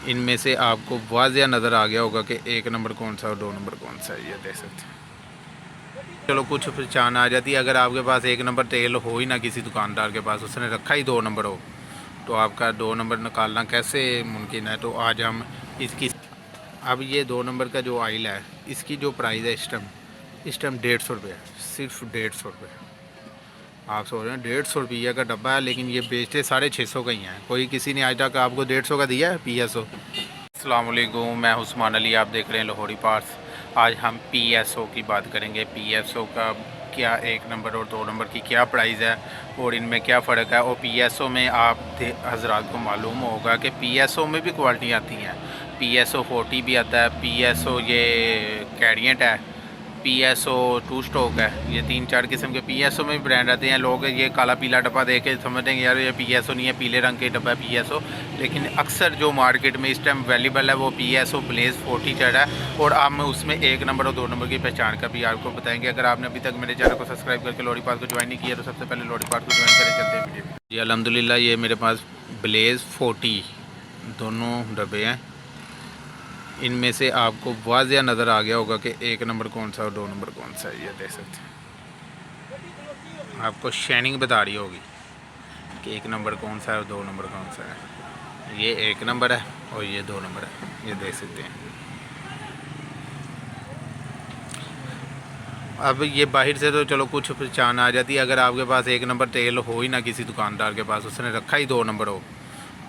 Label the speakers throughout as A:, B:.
A: इनमें से आपको वाज़िया नज़र आ गया होगा कि एक नंबर कौन सा और 2 नंबर कौन सा है, ये देख सकते हैं। चलो कुछ पहचान आ जाती है। अगर आपके पास 1 नंबर तेल हो ही ना, किसी दुकानदार के पास उसने रखा ही 2 नंबर हो, तो आपका 2 नंबर निकालना कैसे मुमकिन है। तो आज हम इसकी, अब ये 2 नंबर का जो आयल है, इसकी जो प्राइस है इस टाइम 150 रुपये है, सिर्फ 150 रुपये। आप सोच रहे हैं 150 रुपये का डब्बा है, लेकिन ये बेचते 650 का ही है। कोई किसी ने आज तक आपको 150 का दिया है PSO। अस्सलाम वालेकुम, मैं उस्मान अली, आप देख रहे हैं लाहौरी पार्ट्स। आज हम PSO की बात करेंगे। PSO का क्या 1 नंबर और 2 नंबर की क्या प्राइस है और इनमें क्या फ़र्क है। और PSO में आप हजरात को मालूम होगा कि PSO में भी क्वालिटी आती हैं। PSO 40 भी आता है, PSO ये कैरियंट है, PSO 2 स्टॉक है। ये 3-4 किस्म के PSO में भी ब्रांड आते हैं। लोग ये काला पीला डब्बा देख के समझते हैं यार ये PSO नहीं है, पीले रंग के डब्बा है PSO। लेकिन अक्सर जो मार्केट में इस टाइम अवेलेबल है वो PSO ब्लेज़ 40 चढ़ा है। और आप उसमें 1 नंबर और 2 नंबर की पहचान का भी आपको बताएंगे। अगर आपने अभी तक मेरे चैनल को सब्सक्राइब करके लाहौरी पार्ट्स को ज्वाइन नहीं किया तो सबसे पहले लाहौरी पार्ट्स को ज्वाइन करें। चलते हैं वीडियो जी। अल्हम्दुलिल्लाह ये मेरे पास ब्लेज़ 40 दोनों डब्बे हैं। इनमें से आपको वाज़िया नज़र आ गया होगा कि 1 नंबर कौन सा और 2 नंबर कौन सा है, ये देख सकते हैं। आपको शाइनिंग बता रही होगी कि 1 नंबर कौन सा है और 2 नंबर कौन सा है। ये 1 नंबर है और ये 2 नंबर है, ये देख सकते हैं। अब ये बाहर से तो चलो कुछ पहचान आ जाती है। अगर आपके पास 1 नंबर तेल हो ही ना, किसी दुकानदार के पास उसने रखा ही 2 नंबर हो,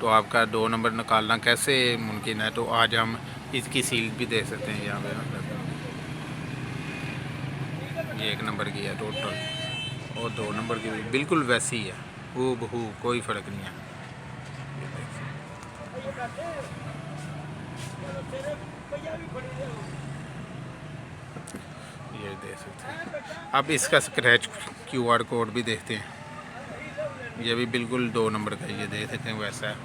A: तो आपका 2 नंबर निकालना कैसे मुमकिन है। तो आज हम इसकी सील भी देख सकते हैं यहाँ पे। ये 1 नंबर की है टोटल, और 2 नंबर की भी बिल्कुल वैसी ही है, हूबहू, कोई फ़र्क नहीं है। ये देख सकते हैं। अब इसका स्क्रैच QR कोड भी देखते हैं। ये भी बिल्कुल 2 नंबर का, ये देख सकते हैं वैसा है।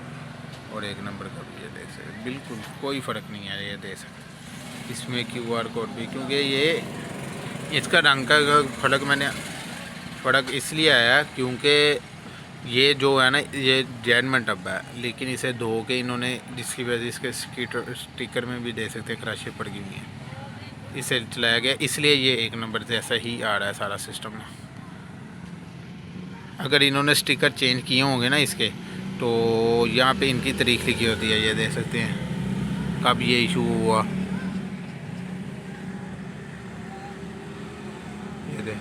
A: और 1 नंबर का भी ये देख सकते हैं, बिल्कुल कोई फ़र्क नहीं है, ये देख सकते हैं। इसमें QR कोड भी, क्योंकि ये इसका रंग का फ़र्क इसलिए आया क्योंकि ये जो है ना, ये जेनवन डब्बा है, लेकिन इसे धो के इन्होंने, जिसकी वजह से इसके स्टिकर में भी दे सकते हैं खराशें पड़ गई हुई हैं, इसे चलाया गया, इसलिए ये 1 नंबर से ऐसा ही आ रहा है सारा सिस्टम ना। अगर इन्होंने स्टिकर चेंज किए होंगे ना इसके, तो यहाँ पे इनकी तारीख लिखी होती है, ये देख सकते हैं कब ये इशू हुआ। ये देख,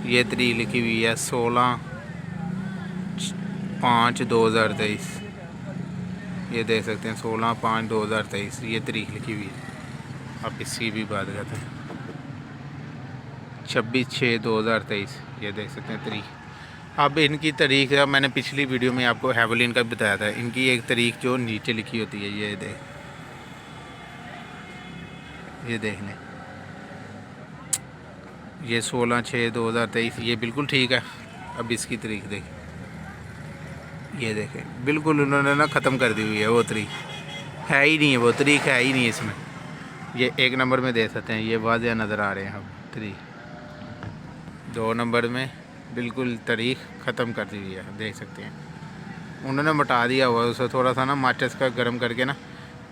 A: ये तारीख लिखी हुई है 16/5/2023। ये देख सकते हैं 16/5/2023 ये तारीख लिखी हुई है। अब इसकी भी बात करते हैं, 26/6/2023 ये देख सकते हैं तारीख। अब इनकी तारीख है, मैंने पिछली वीडियो में आपको हेवलिन का बताया था, इनकी एक तारीख जो नीचे लिखी होती है, ये देख लें, ये 16/6/2023 ये बिल्कुल ठीक है। अब इसकी तारीख देख, ये देखें बिल्कुल उन्होंने ना ख़त्म कर दी हुई है, वो तारीख है ही नहीं है, वो तारीख है ही नहीं इसमें। ये 1 नंबर में दे सकते हैं, ये वाज़िया नज़र आ रहे हैं अब तारीख। 2 नंबर में बिल्कुल तारीख ख़त्म कर दी हुई है, देख सकते हैं। उन्होंने मिटा दिया हुआ है उसे, थोड़ा सा ना माचिस का गर्म करके ना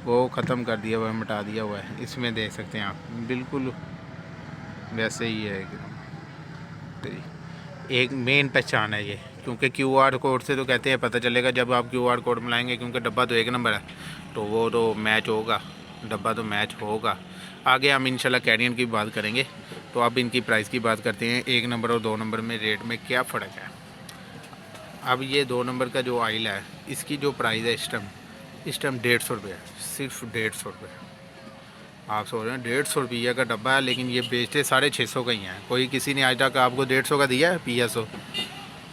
A: वो ख़त्म कर दिया हुआ है, मिटा दिया हुआ है। इसमें देख सकते हैं आप, बिल्कुल वैसे ही है तारीख। एक मेन पहचान है ये, क्योंकि QR कोड से तो कहते हैं पता चलेगा जब आप QR कोड मिलाएंगे, क्योंकि डब्बा तो 1 नंबर है, तो वो तो मैच होगा, डब्बा तो मैच होगा। आगे हम इंशाल्लाह कैरियन की बात करेंगे। तो अब इनकी प्राइस की बात करते हैं, 1 नंबर और 2 नंबर में रेट में क्या फ़र्क है। अब ये 2 नंबर का जो आयल है, इसकी जो प्राइस है इस टाइम 150 रुपये है, सिर्फ 150 रुपये। आप सोच रहे हैं 150 रुपये का डब्बा है, लेकिन ये बेचते 650 का ही है। कोई किसी ने आज तक आपको 150 का दिया है PSO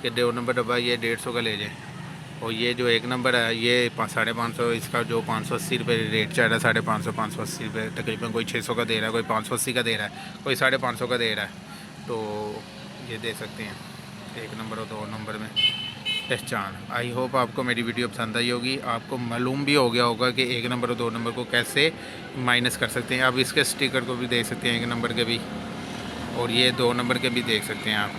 A: कि 2 नंबर डब्बा ये 150 का ले जाए। और ये जो 1 नंबर है ये 550, इसका जो 580 रुपये रेट चल रहा है, 550 580 रुपये तकरीबन। कोई 600 का दे रहा है, कोई 580 का दे रहा है, कोई 550 का दे रहा है। तो ये दे सकते हैं 1 नंबर और 2 नंबर में पहचान। आई होप आपको मेरी वीडियो पसंद आई होगी, आपको मालूम भी हो गया होगा कि 1 नंबर और 2 नंबर को कैसे माइनस कर सकते हैं। अब इसके स्टिकर को भी देख सकते हैं, 1 नंबर के भी, और ये 2 नंबर के भी देख सकते हैं आप।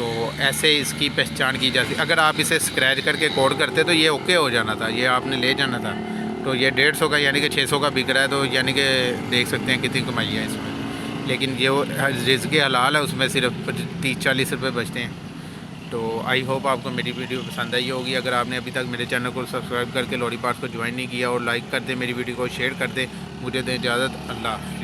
A: तो ऐसे इसकी पहचान की जाती। अगर आप इसे स्क्रैच करके कोड करते तो ये ओके हो जाना था, ये आपने ले जाना था। तो ये 150 का यानी कि 600 का बिक रहा है, तो यानी कि देख सकते हैं कितनी कमाई है इसमें। लेकिन जो रिज़्क़ हलाल है उसमें सिर्फ 30-40 रुपये बचते हैं। तो आई होप आपको मेरी वीडियो पसंद आई होगी। अगर आपने अभी तक मेरे चैनल को सब्सक्राइब करके लॉरी पार्ट्स को ज्वाइन नहीं किया, और लाइक कर दे, मेरी वीडियो को शेयर कर दे। मुझे दें इजाज़त, अल्लाह।